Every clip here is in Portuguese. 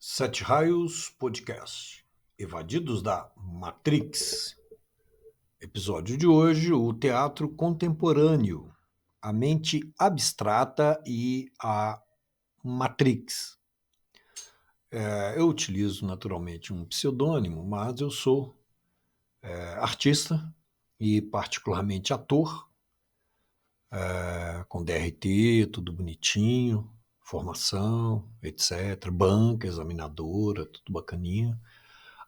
Sete Raios Podcast. Evadidos da Matrix. Episódio de hoje: o teatro contemporâneo, a mente abstrata e a Matrix. Eu utilizo naturalmente um pseudônimo, mas eu sou artista e particularmente ator, com DRT, tudo bonitinho, formação, etc. Banca, examinadora, tudo bacaninha.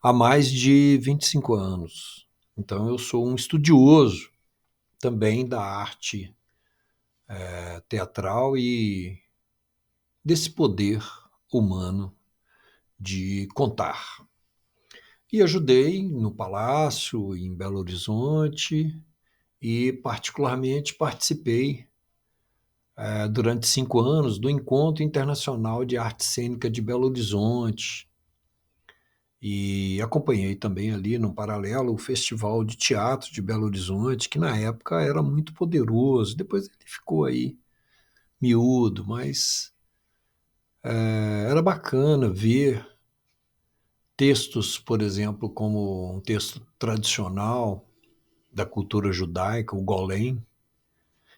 Há mais de 25 anos. Então eu sou um estudioso também da arte teatral e desse poder humano de contar. E ajudei no Palácio, em Belo Horizonte, e particularmente participei durante 5 anos do Encontro Internacional de Arte Cênica de Belo Horizonte, e acompanhei também ali, no paralelo, o Festival de Teatro de Belo Horizonte, que na época era muito poderoso. Depois ele ficou aí miúdo, mas era bacana ver textos, por exemplo, como um texto tradicional da cultura judaica, o Golem,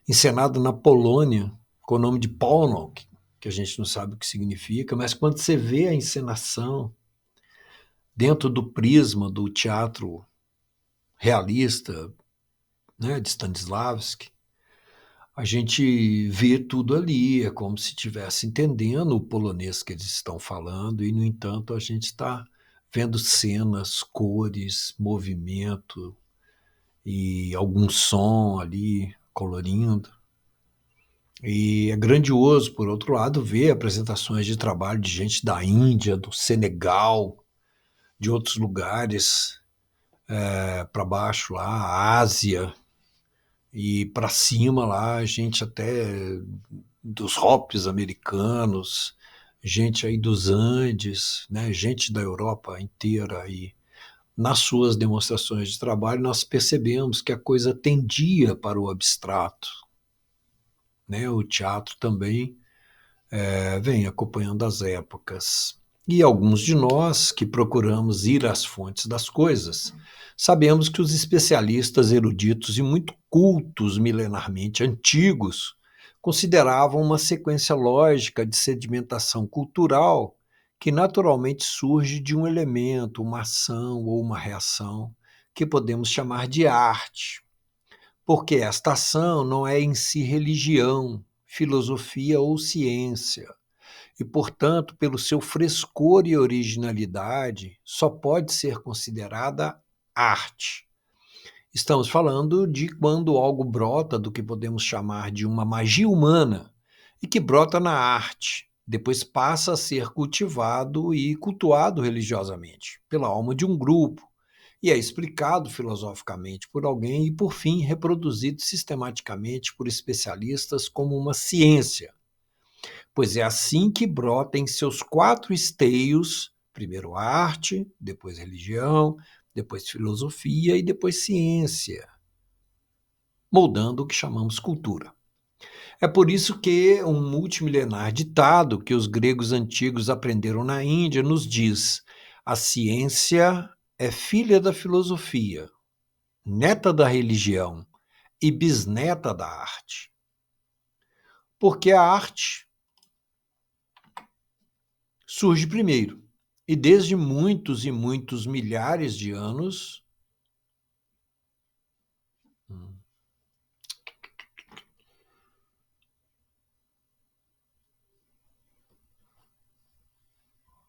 encenado na Polônia, com o nome de Północ, que a gente não sabe o que significa, mas quando você vê a encenação dentro do prisma do teatro realista, né, de Stanislavski, a gente vê tudo ali, é como se estivesse entendendo o polonês que eles estão falando, e, no entanto, a gente está vendo cenas, cores, movimento e algum som ali colorindo. E é grandioso, por outro lado, ver apresentações de trabalho de gente da Índia, do Senegal, de outros lugares, para baixo lá, Ásia, e para cima lá, gente até dos Hopes americanos, gente aí dos Andes, né, gente da Europa inteira. E nas suas demonstrações de trabalho nós percebemos que a coisa tendia para o abstrato, né? O teatro também vem acompanhando as épocas. E alguns de nós que procuramos ir às fontes das coisas, sabemos que os especialistas eruditos e muito cultos milenarmente antigos consideravam uma sequência lógica de sedimentação cultural que naturalmente surge de um elemento, uma ação ou uma reação que podemos chamar de arte, porque esta ação não é em si religião, filosofia ou ciência, e, portanto, pelo seu frescor e originalidade, só pode ser considerada arte. Estamos falando de quando algo brota do que podemos chamar de uma magia humana e que brota na arte, depois passa a ser cultivado e cultuado religiosamente pela alma de um grupo, e é explicado filosoficamente por alguém e, por fim, reproduzido sistematicamente por especialistas como uma ciência, pois é assim que brota em seus 4 esteios, primeiro arte, depois religião, depois filosofia e depois ciência, moldando o que chamamos cultura. É por isso que um multimilenar ditado que os gregos antigos aprenderam na Índia nos diz: a ciência é filha da filosofia, neta da religião e bisneta da arte. Porque a arte surge primeiro. E desde muitos e muitos milhares de anos,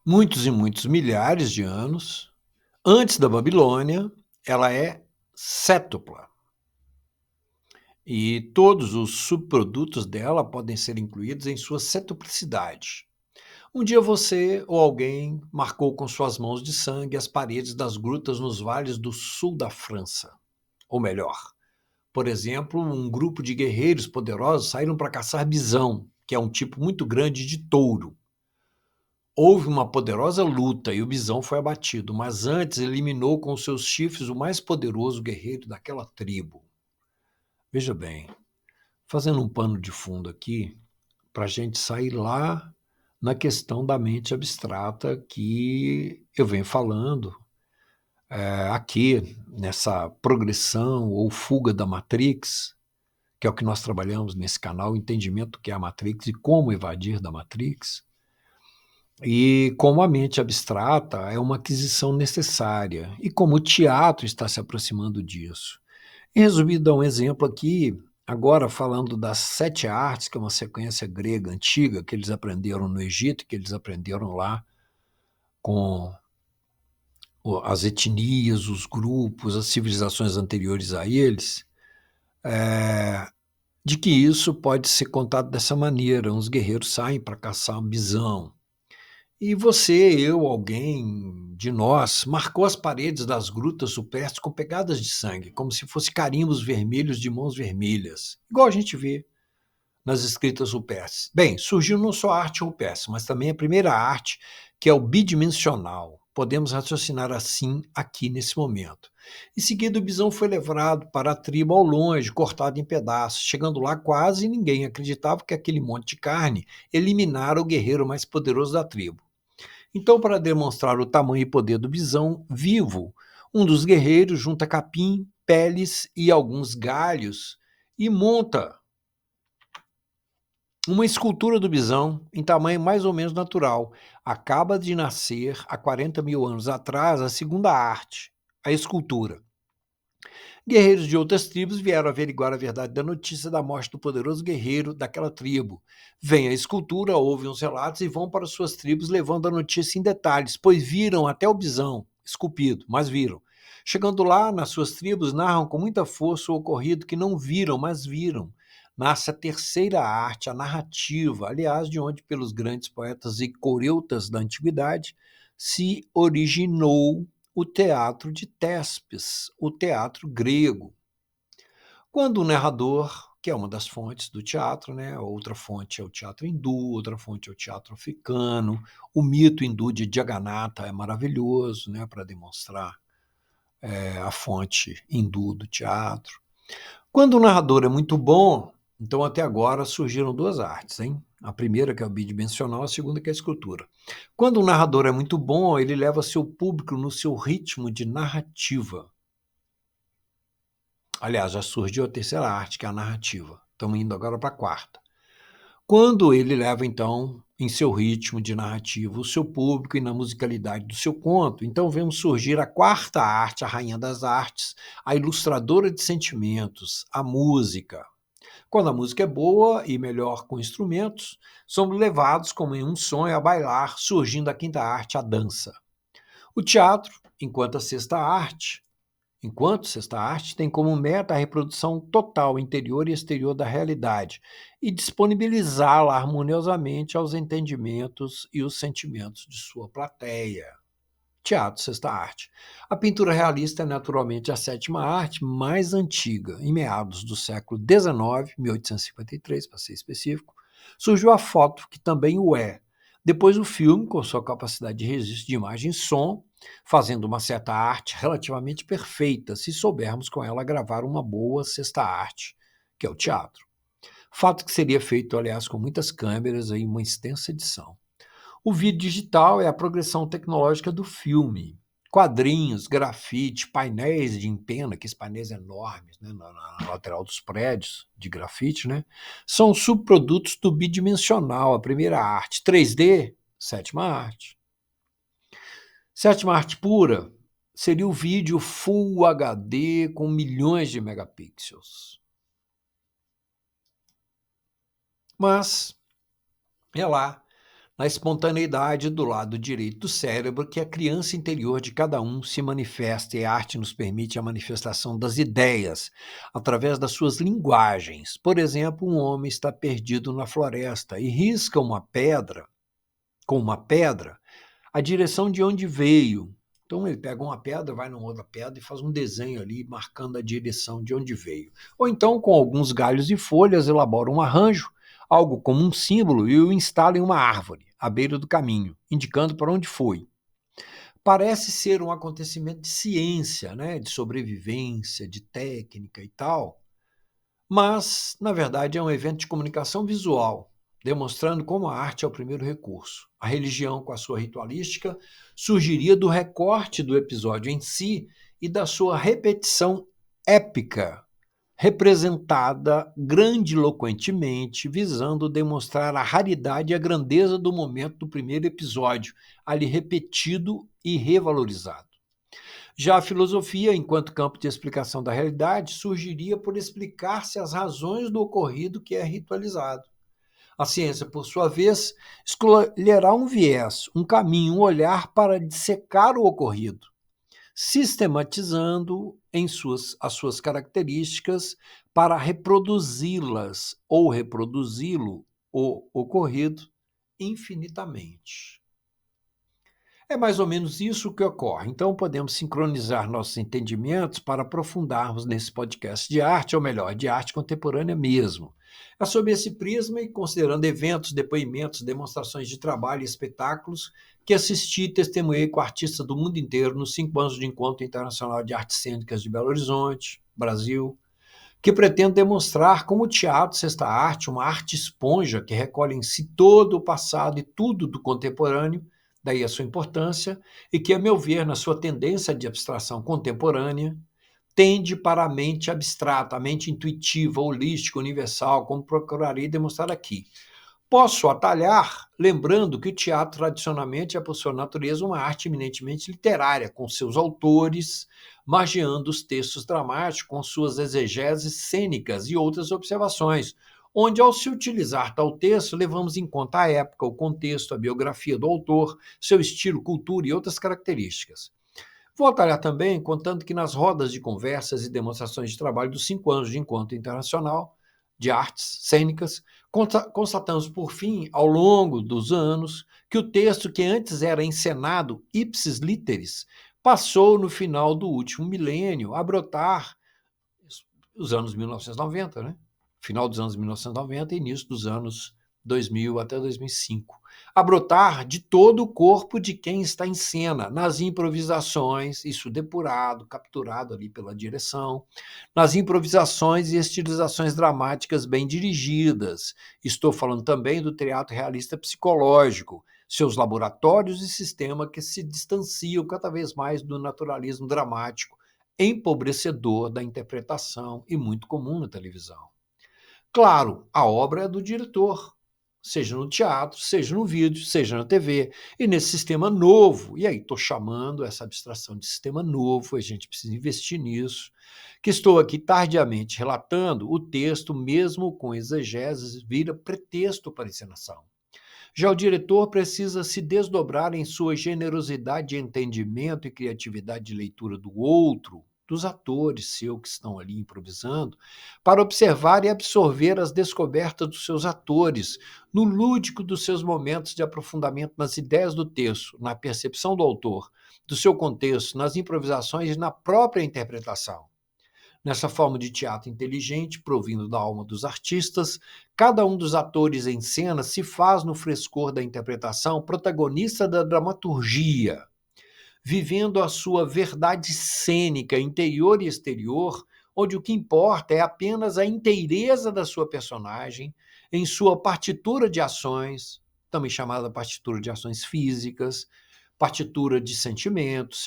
muitos e muitos milhares de anos, antes da Babilônia, ela é cétupla. E todos os subprodutos dela podem ser incluídos em sua cetuplicidade. Um dia você ou alguém marcou com suas mãos de sangue as paredes das grutas nos vales do sul da França. Ou melhor, por exemplo, um grupo de guerreiros poderosos saíram para caçar bisão, que é um tipo muito grande de touro. Houve uma poderosa luta e o bisão foi abatido, mas antes eliminou com seus chifres o mais poderoso guerreiro daquela tribo. Veja bem, fazendo um pano de fundo aqui, para a gente sair lá na questão da mente abstrata que eu venho falando aqui nessa progressão ou fuga da Matrix, que é o que nós trabalhamos nesse canal, o entendimento do que é a Matrix e como evadir da Matrix, e como a mente abstrata é uma aquisição necessária, e como o teatro está se aproximando disso. Em resumido, dar um exemplo aqui, agora falando das 7 artes, que é uma sequência grega antiga, que eles aprenderam no Egito, que eles aprenderam lá com as etnias, os grupos, as civilizações anteriores a eles, de que isso pode ser contado dessa maneira. Uns guerreiros saem para caçar um bisão. E você, eu, alguém de nós, marcou as paredes das grutas rupestres com pegadas de sangue, como se fossem carimbos vermelhos de mãos vermelhas, igual a gente vê nas escritas rupestres. Bem, surgiu não só a arte rupestre, mas também a primeira arte, que é o bidimensional. Podemos raciocinar assim aqui nesse momento. Em seguida, o bisão foi levado para a tribo ao longe, cortado em pedaços. Chegando lá, quase ninguém acreditava que aquele monte de carne eliminara o guerreiro mais poderoso da tribo. Então, para demonstrar o tamanho e poder do bisão vivo, um dos guerreiros junta capim, peles e alguns galhos e monta uma escultura do bisão em tamanho mais ou menos natural. Acaba de nascer, há 40 mil anos atrás, a segunda arte, a escultura. Guerreiros de outras tribos vieram averiguar a verdade da notícia da morte do poderoso guerreiro daquela tribo. Vem a escultura, ouvem os relatos e vão para suas tribos levando a notícia em detalhes, pois viram até o bisão esculpido, mas viram. Chegando lá, nas suas tribos, narram com muita força o ocorrido que não viram, mas viram. Nasce a terceira arte, a narrativa, aliás, de onde, pelos grandes poetas e coreutas da antiguidade, se originou o teatro de Tespes, o teatro grego. Quando o narrador, que é uma das fontes do teatro, né? Outra fonte é o teatro hindu, outra fonte é o teatro africano, o mito hindu de Jagannatha é maravilhoso, né? Para demonstrar a fonte hindu do teatro. Quando o narrador é muito bom, então até agora surgiram 2 artes, hein? A primeira, que é o bidimensional, a segunda, que é a escultura. Quando o narrador é muito bom, ele leva seu público no seu ritmo de narrativa. Aliás, já surgiu a terceira arte, que é a narrativa. Estamos indo agora para a quarta. Quando ele leva, então, em seu ritmo de narrativa, o seu público e na musicalidade do seu conto, então vemos surgir a quarta arte, a rainha das artes, a ilustradora de sentimentos, a música. Quando a música é boa e melhor com instrumentos, somos levados como em um sonho a bailar, surgindo a quinta arte, a dança. O teatro, enquanto sexta arte, tem como meta a reprodução total, interior e exterior da realidade e disponibilizá-la harmoniosamente aos entendimentos e os sentimentos de sua plateia. Teatro, sexta arte. A pintura realista é naturalmente a sétima arte mais antiga. Em meados do século XIX, 1853, para ser específico, surgiu a foto, que também o é. Depois o filme, com sua capacidade de registro de imagem e som, fazendo uma certa arte relativamente perfeita, se soubermos com ela gravar uma boa sexta arte, que é o teatro. Fato que seria feito, aliás, com muitas câmeras e uma extensa edição. O vídeo digital é a progressão tecnológica do filme. Quadrinhos, grafite, painéis de empena, aqueles painéis enormes, né, na lateral dos prédios de grafite, né, são subprodutos do bidimensional, a primeira arte. 3D, sétima arte. Sétima arte pura seria o vídeo Full HD com milhões de megapixels. Mas é lá, na espontaneidade do lado direito do cérebro, que a criança interior de cada um se manifesta, e a arte nos permite a manifestação das ideias através das suas linguagens. Por exemplo, um homem está perdido na floresta e risca com uma pedra, a direção de onde veio. Então ele pega uma pedra, vai numa outra pedra e faz um desenho ali, marcando a direção de onde veio. Ou então, com alguns galhos e folhas, elabora um arranjo, algo como um símbolo, e o instala em uma árvore, à beira do caminho, indicando para onde foi. Parece ser um acontecimento de ciência, né, de sobrevivência, de técnica e tal, mas, na verdade, é um evento de comunicação visual, demonstrando como a arte é o primeiro recurso. A religião, com a sua ritualística, surgiria do recorte do episódio em si e da sua repetição épica, representada grandiloquentemente, visando demonstrar a raridade e a grandeza do momento do primeiro episódio, ali repetido e revalorizado. Já a filosofia, enquanto campo de explicação da realidade, surgiria por explicar-se as razões do ocorrido que é ritualizado. A ciência, por sua vez, escolherá um viés, um caminho, um olhar para dissecar o ocorrido, sistematizando as suas características para reproduzi-las ou reproduzi-lo, o ocorrido, infinitamente. É mais ou menos isso que ocorre. Então, podemos sincronizar nossos entendimentos para aprofundarmos nesse podcast de arte, ou melhor, de arte contemporânea mesmo. É sob esse prisma e considerando eventos, depoimentos, demonstrações de trabalho e espetáculos que assisti e testemunhei com artistas do mundo inteiro nos 5 anos de Encontro Internacional de Artes Cênicas de Belo Horizonte, Brasil, que pretendo demonstrar como o teatro, sexta arte, uma arte esponja que recolhe em si todo o passado e tudo do contemporâneo, daí a sua importância, e que, a meu ver, na sua tendência de abstração contemporânea, tende para a mente abstrata, a mente intuitiva, holística, universal, como procurarei demonstrar aqui. Posso atalhar, lembrando que o teatro tradicionalmente é, por sua natureza, uma arte eminentemente literária, com seus autores, margeando os textos dramáticos com suas exegeses cênicas e outras observações, onde, ao se utilizar tal texto, levamos em conta a época, o contexto, a biografia do autor, seu estilo, cultura e outras características. Vou atalhar também, contando que nas rodas de conversas e demonstrações de trabalho dos 5 anos de Encontro Internacional de Artes Cênicas, constatamos, por fim, ao longo dos anos, que o texto que antes era encenado ipsis literis passou, no final do último milênio, a brotar os anos 1990, né? Final dos anos 1990 e início dos anos 2000 até 2005. A brotar de todo o corpo de quem está em cena, nas improvisações, isso depurado, capturado ali pela direção, nas improvisações e estilizações dramáticas bem dirigidas. Estou falando também do teatro realista psicológico, seus laboratórios e sistema que se distanciam cada vez mais do naturalismo dramático, empobrecedor da interpretação e muito comum na televisão. Claro, a obra é do diretor, seja no teatro, seja no vídeo, seja na TV, e nesse sistema novo, e aí estou chamando essa abstração de sistema novo, a gente precisa investir nisso, que estou aqui tardiamente relatando, o texto, mesmo com exegeses, vira pretexto para a encenação. Já o diretor precisa se desdobrar em sua generosidade de entendimento e criatividade de leitura do outro, dos atores seu que estão ali improvisando, para observar e absorver as descobertas dos seus atores, no lúdico dos seus momentos de aprofundamento nas ideias do texto, na percepção do autor, do seu contexto, nas improvisações e na própria interpretação. Nessa forma de teatro inteligente, provindo da alma dos artistas, cada um dos atores em cena se faz, no frescor da interpretação, protagonista da dramaturgia, vivendo a sua verdade cênica, interior e exterior, onde o que importa é apenas a inteireza da sua personagem, em sua partitura de ações, também chamada partitura de ações físicas, partitura de sentimentos,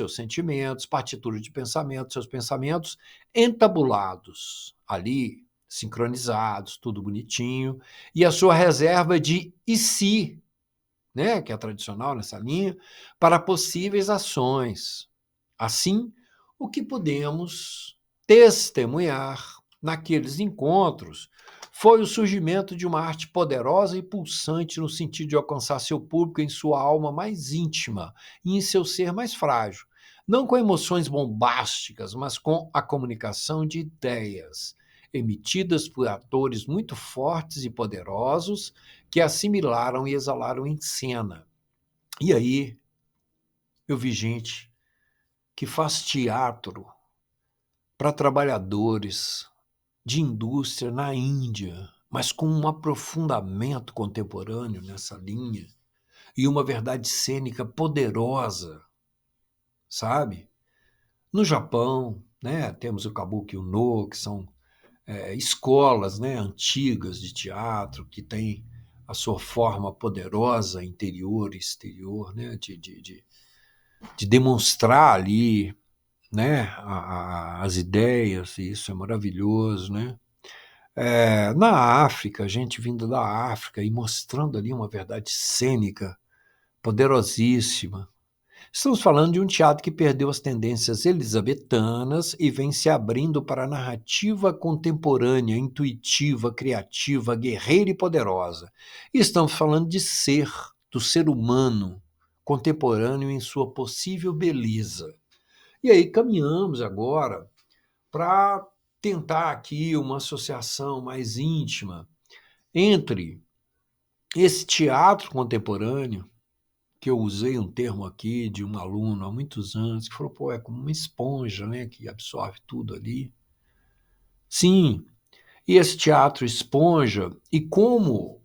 partitura de pensamentos, seus pensamentos entabulados ali, sincronizados, tudo bonitinho, e a sua reserva de e se, né, que é tradicional nessa linha, para possíveis ações. Assim, o que podemos testemunhar naqueles encontros foi o surgimento de uma arte poderosa e pulsante no sentido de alcançar seu público em sua alma mais íntima e em seu ser mais frágil, não com emoções bombásticas, mas com a comunicação de ideias, emitidas por atores muito fortes e poderosos que assimilaram e exalaram em cena. E aí eu vi gente que faz teatro para trabalhadores de indústria na Índia, mas com um aprofundamento contemporâneo nessa linha e uma verdade cênica poderosa, sabe? No Japão, né, temos o Kabuki Uno, que são escolas, né, antigas de teatro que têm a sua forma poderosa, interior e exterior, né? De demonstrar ali, né? As ideias, e isso é maravilhoso, né? Na África, gente vindo da África e mostrando ali uma verdade cênica poderosíssima. Estamos falando de um teatro que perdeu as tendências elisabetanas e vem se abrindo para a narrativa contemporânea, intuitiva, criativa, guerreira e poderosa. E estamos falando de ser, do ser humano contemporâneo em sua possível beleza. E aí caminhamos agora para tentar aqui uma associação mais íntima entre esse teatro contemporâneo, que eu usei um termo aqui de um aluno há muitos anos, que falou, pô, é como uma esponja, né, que absorve tudo ali. Sim, e esse teatro esponja, e como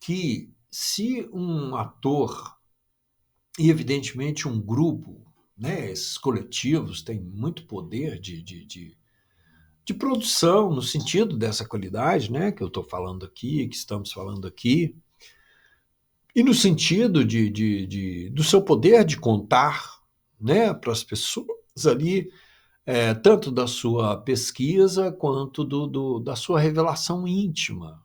que se um ator, e evidentemente um grupo, né, esses coletivos têm muito poder de produção, no sentido dessa qualidade, né, que eu estou falando aqui, que estamos falando aqui, e no sentido do seu poder de contar, né, para as pessoas ali, tanto da sua pesquisa quanto da sua revelação íntima,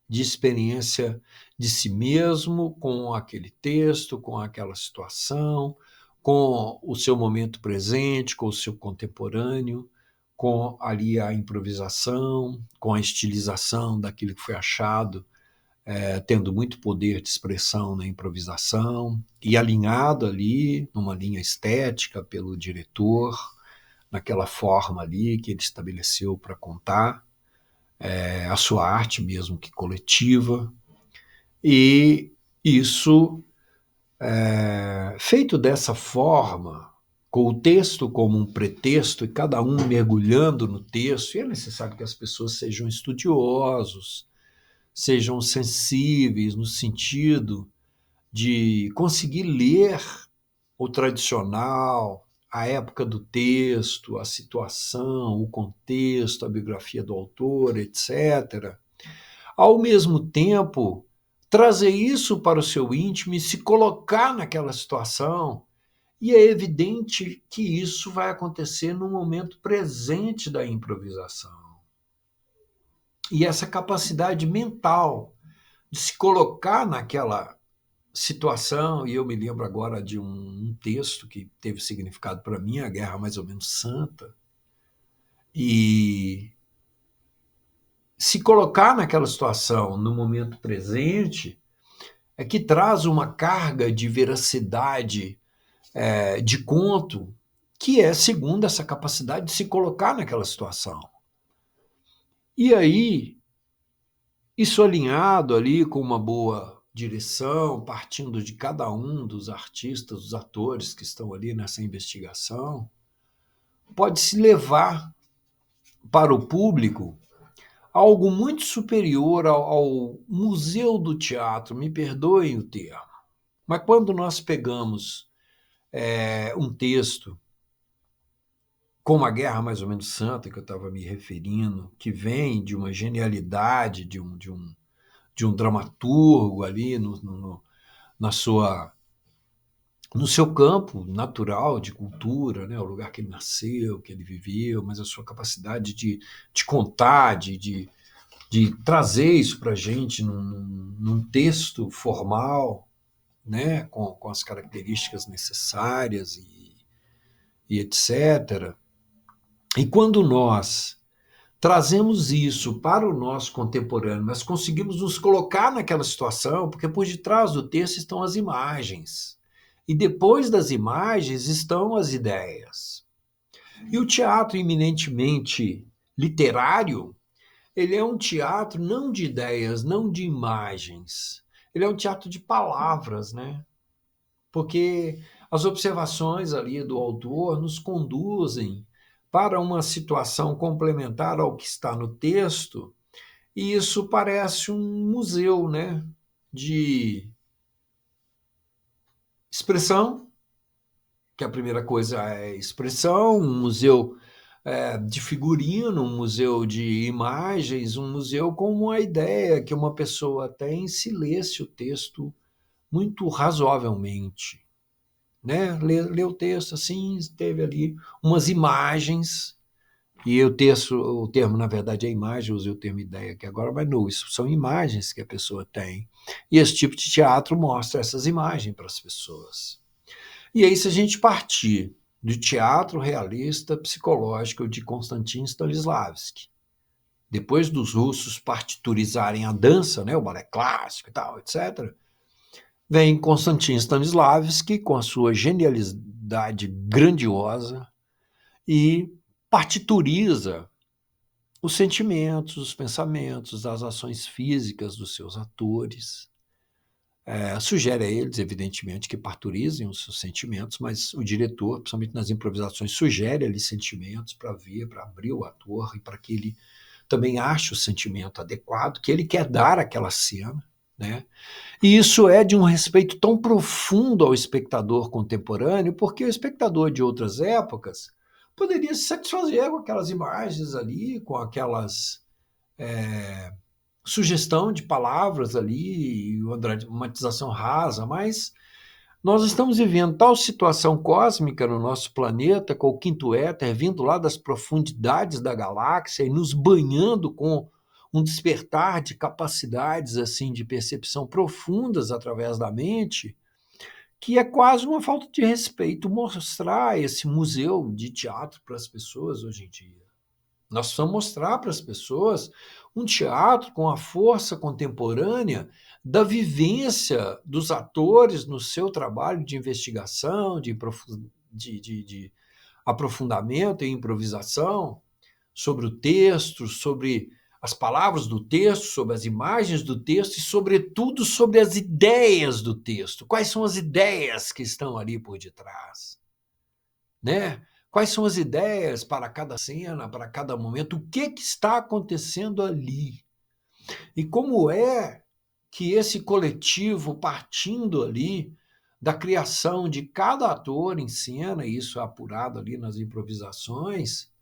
de experiência de si mesmo com aquele texto, com aquela situação, com o seu momento presente, com o seu contemporâneo, com ali a improvisação, com a estilização daquilo que foi achado, tendo muito poder de expressão na improvisação e alinhado ali numa linha estética pelo diretor, naquela forma ali que ele estabeleceu para contar, a sua arte mesmo que coletiva, e isso feito dessa forma, com o texto como um pretexto e cada um mergulhando no texto, e é necessário que as pessoas sejam estudiosos, sejam sensíveis no sentido de conseguir ler o tradicional, a época do texto, a situação, o contexto, a biografia do autor, etc. Ao mesmo tempo, trazer isso para o seu íntimo e se colocar naquela situação. E é evidente que isso vai acontecer no momento presente da improvisação. E essa capacidade mental de se colocar naquela situação, e eu me lembro agora de um texto que teve significado para mim, A Guerra Mais ou Menos Santa, e se colocar naquela situação no momento presente é que traz uma carga de veracidade, de conto, que é segundo essa capacidade de se colocar naquela situação. E aí, isso alinhado ali com uma boa direção, partindo de cada um dos artistas, dos atores que estão ali nessa investigação, pode se levar para o público algo muito superior ao museu do teatro, me perdoem o termo. Mas quando nós pegamos um texto como A Guerra Mais ou Menos Santa, que eu estava me referindo, que vem de uma genialidade de um dramaturgo ali na sua, no seu campo natural de cultura, né? O lugar que ele nasceu, que ele viveu, mas a sua capacidade de contar, de trazer isso para a gente num texto formal, né? Com as características necessárias e etc. E quando nós trazemos isso para o nosso contemporâneo, nós conseguimos nos colocar naquela situação, porque por detrás do texto estão as imagens. E depois das imagens estão as ideias. E o teatro eminentemente literário, ele é um teatro não de ideias, não de imagens. Ele é um teatro de palavras, né? Porque as observações ali do autor nos conduzem para uma situação complementar ao que está no texto, e isso parece um museu, né, de expressão, que a primeira coisa é expressão, um museu de figurino, um museu de imagens, um museu com uma ideia que uma pessoa tem se lesse o texto muito razoavelmente, né? Lê o texto assim, teve ali umas imagens, e o termo, na verdade, é imagem, eu usei o termo ideia aqui agora, mas não, isso são imagens que a pessoa tem. E esse tipo de teatro mostra essas imagens para as pessoas. E aí, se a gente partir do teatro realista psicológico de Konstantin Stanislavski, depois dos russos partiturizarem a dança, né, o balé clássico e tal, etc., vem Konstantin Stanislavski com a sua genialidade grandiosa e partituriza os sentimentos, os pensamentos, as ações físicas dos seus atores. Sugere a eles, evidentemente, que parturizem os seus sentimentos, mas o diretor, principalmente nas improvisações, sugere ali sentimentos para ver, para abrir o ator e para que ele também ache o sentimento adequado que ele quer dar àquela cena, né? E isso é de um respeito tão profundo ao espectador contemporâneo, porque o espectador de outras épocas poderia se satisfazer com aquelas imagens ali, com aquelas sugestão de palavras ali, uma dramatização rasa, mas nós estamos vivendo tal situação cósmica no nosso planeta, com o quinto éter vindo lá das profundidades da galáxia e nos banhando com um despertar de capacidades assim de percepção profundas através da mente, que é quase uma falta de respeito mostrar esse museu de teatro para as pessoas hoje em dia. Nós precisamos mostrar para as pessoas um teatro com a força contemporânea da vivência dos atores no seu trabalho de investigação, de aprofundamento e improvisação sobre o texto, sobre as palavras do texto, sobre as imagens do texto e, sobretudo, sobre as ideias do texto. Quais são as ideias que estão ali por detrás? Né? Quais são as ideias para cada cena, para cada momento? O que está acontecendo ali? E como é que esse coletivo, partindo ali da criação de cada ator em cena, e isso é apurado ali nas improvisações,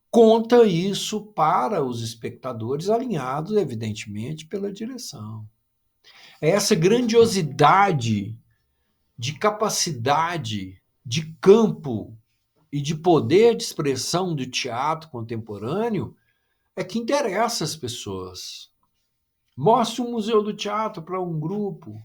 conta isso para os espectadores, alinhados, evidentemente, pela direção. É essa grandiosidade de capacidade de campo e de poder de expressão do teatro contemporâneo é que interessa as pessoas. Mostre um museu do teatro para um grupo,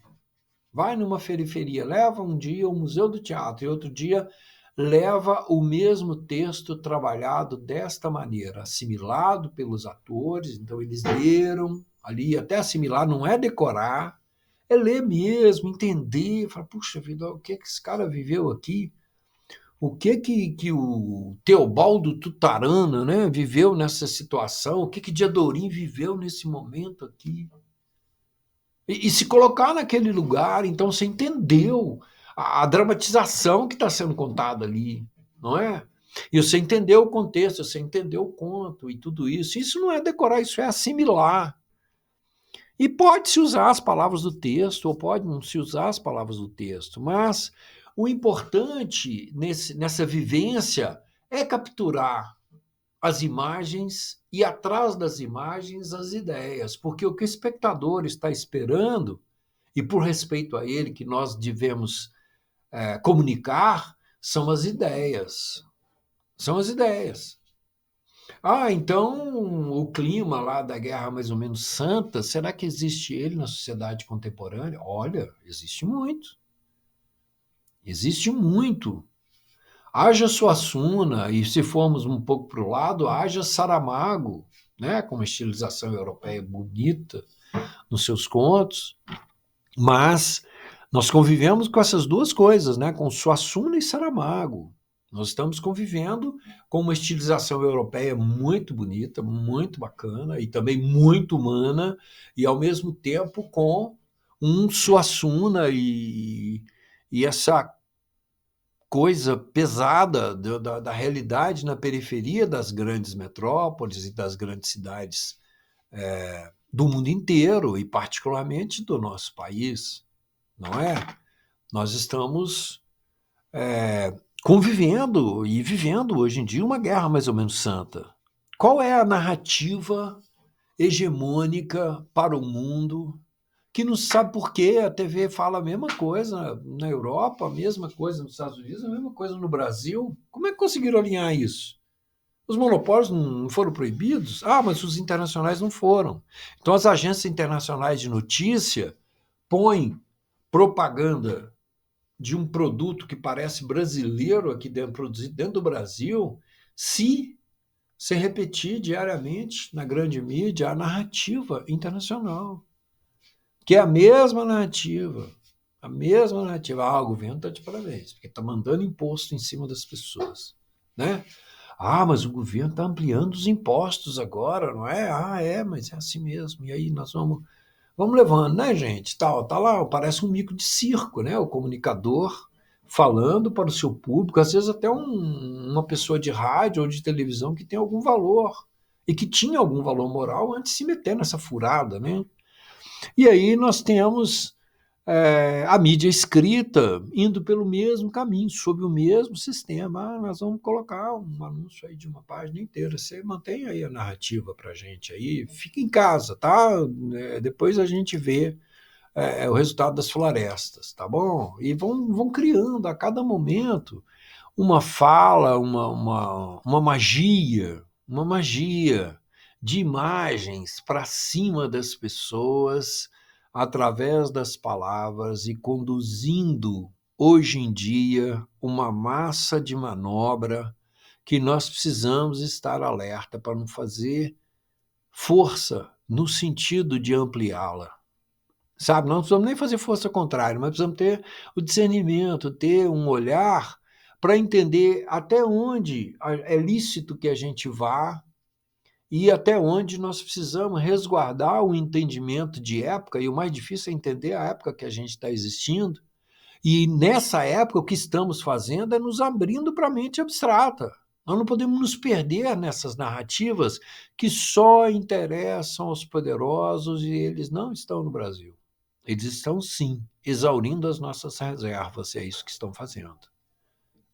vai numa periferia, leva um dia o museu do teatro e outro dia leva o mesmo texto trabalhado desta maneira, assimilado pelos atores, então eles leram ali, até assimilar, não é decorar, é ler mesmo, entender, falar, puxa vida, o que esse cara viveu aqui? O que o Teobaldo Tutarana, né, viveu nessa situação? O que Diadorim viveu nesse momento aqui? E se colocar naquele lugar, então você entendeu a dramatização que está sendo contada ali, não é? E você entendeu o contexto, você entendeu o conto e tudo isso. Isso não é decorar, isso é assimilar. E pode-se usar as palavras do texto, ou pode não se usar as palavras do texto, mas o importante nessa vivência é capturar as imagens e, atrás das imagens, as ideias, porque o que o espectador está esperando, e por respeito a ele que nós devemos comunicar, são as ideias. São as ideias. Então o clima lá da Guerra Mais ou Menos Santa, será que existe ele na sociedade contemporânea? Olha, existe muito. Existe muito. Haja Suassuna, e se formos um pouco para o lado, haja Saramago, né, com uma estilização europeia bonita nos seus contos, mas nós convivemos com essas duas coisas, né, com Suassuna e Saramago. Nós estamos convivendo com uma estilização europeia muito bonita, muito bacana e também muito humana, e ao mesmo tempo com um Suassuna e essa coisa pesada da realidade na periferia das grandes metrópoles e das grandes cidades do mundo inteiro, e particularmente do nosso país, não é? Nós estamos convivendo e vivendo hoje em dia uma guerra mais ou menos santa. Qual é a narrativa hegemônica para o mundo que não sabe por quê? A TV fala a mesma coisa na Europa, a mesma coisa nos Estados Unidos, a mesma coisa no Brasil. Como é que conseguiram alinhar isso? Os monopólios não foram proibidos? Ah, mas os internacionais não foram. Então, as agências internacionais de notícia põem propaganda de um produto que parece brasileiro aqui dentro, produzido dentro do Brasil, se sem repetir diariamente na grande mídia a narrativa internacional, que é a mesma narrativa. A mesma narrativa. Ah, o governo está de parabéns, porque está mandando imposto em cima das pessoas. Né? Ah, mas o governo está ampliando os impostos agora, não é? Ah, é, mas é assim mesmo. E aí nós vamos levando, né, gente? Tá lá, parece um mico de circo, né? O comunicador falando para o seu público, às vezes até uma pessoa de rádio ou de televisão que tem algum valor e que tinha algum valor moral antes de se meter nessa furada, né? E aí nós temos a mídia escrita indo pelo mesmo caminho, sob o mesmo sistema. Ah, nós vamos colocar um anúncio aí de uma página inteira. Você mantém aí a narrativa para a gente aí, fica em casa, tá? Depois a gente vê o resultado das florestas, tá bom? E vão criando a cada momento uma fala, uma magia de imagens para cima das pessoas através das palavras e conduzindo hoje em dia uma massa de manobra que nós precisamos estar alerta para não fazer força no sentido de ampliá-la. Sabe, não precisamos nem fazer força contrária, mas precisamos ter o discernimento, ter um olhar para entender até onde é lícito que a gente vá e até onde nós precisamos resguardar o entendimento de época, e o mais difícil é entender a época que a gente está existindo. E nessa época, o que estamos fazendo é nos abrindo para a mente abstrata. Nós não podemos nos perder nessas narrativas que só interessam aos poderosos e eles não estão no Brasil. Eles estão, sim, exaurindo as nossas reservas, e é isso que estão fazendo.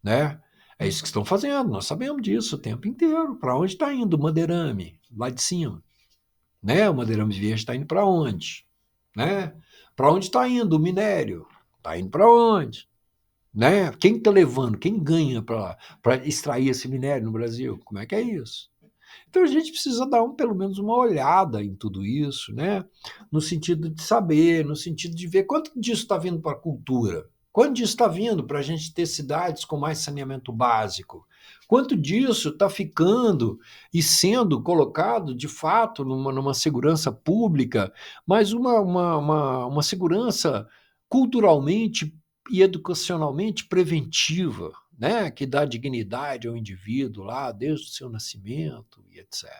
Né? É isso que estão fazendo, nós sabemos disso o tempo inteiro. Para onde está indo o Madeirame? Lá de cima. Né? O Madeirame Verde está indo para onde? Né? Para onde está indo o minério? Está indo para onde? Né? Quem está levando? Quem ganha para extrair esse minério no Brasil? Como é que é isso? Então a gente precisa dar pelo menos uma olhada em tudo isso, né? No sentido de saber, no sentido de ver quanto disso está vindo para a cultura, quanto disso está vindo para a gente ter cidades com mais saneamento básico, quanto disso está ficando e sendo colocado de fato numa segurança pública, mas uma segurança culturalmente e educacionalmente preventiva, né, que dá dignidade ao indivíduo lá desde o seu nascimento e etc.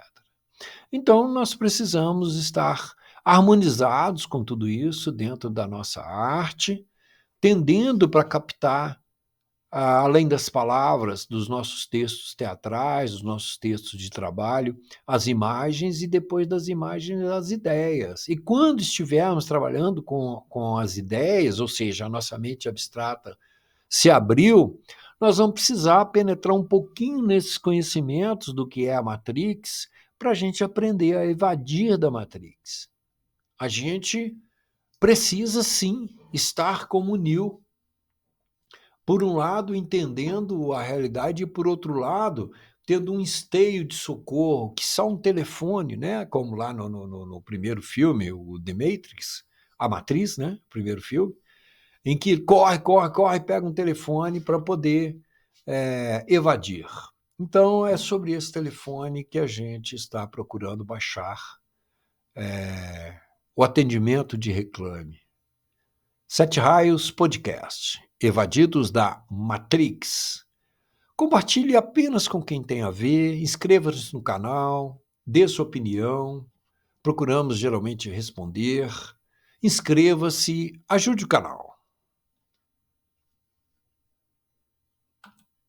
Então, nós precisamos estar harmonizados com tudo isso dentro da nossa arte, tendendo para captar, além das palavras, dos nossos textos teatrais, dos nossos textos de trabalho, as imagens e depois das imagens as ideias. E quando estivermos trabalhando com as ideias, ou seja, a nossa mente abstrata se abriu, nós vamos precisar penetrar um pouquinho nesses conhecimentos do que é a Matrix para a gente aprender a evadir da Matrix. A gente precisa, sim, estar como o Neo, por um lado, entendendo a realidade e, por outro lado, tendo um esteio de socorro, que só um telefone, né? Como lá no primeiro filme, o The Matrix, a Matriz, né? Primeiro filme, em que corre, pega um telefone para poder evadir. Então, é sobre esse telefone que a gente está procurando baixar o atendimento de reclame. Sete Raios Podcast, Evadidos da Matrix. Compartilhe apenas com quem tem a ver, inscreva-se no canal, dê sua opinião, procuramos geralmente responder. Inscreva-se, ajude o canal.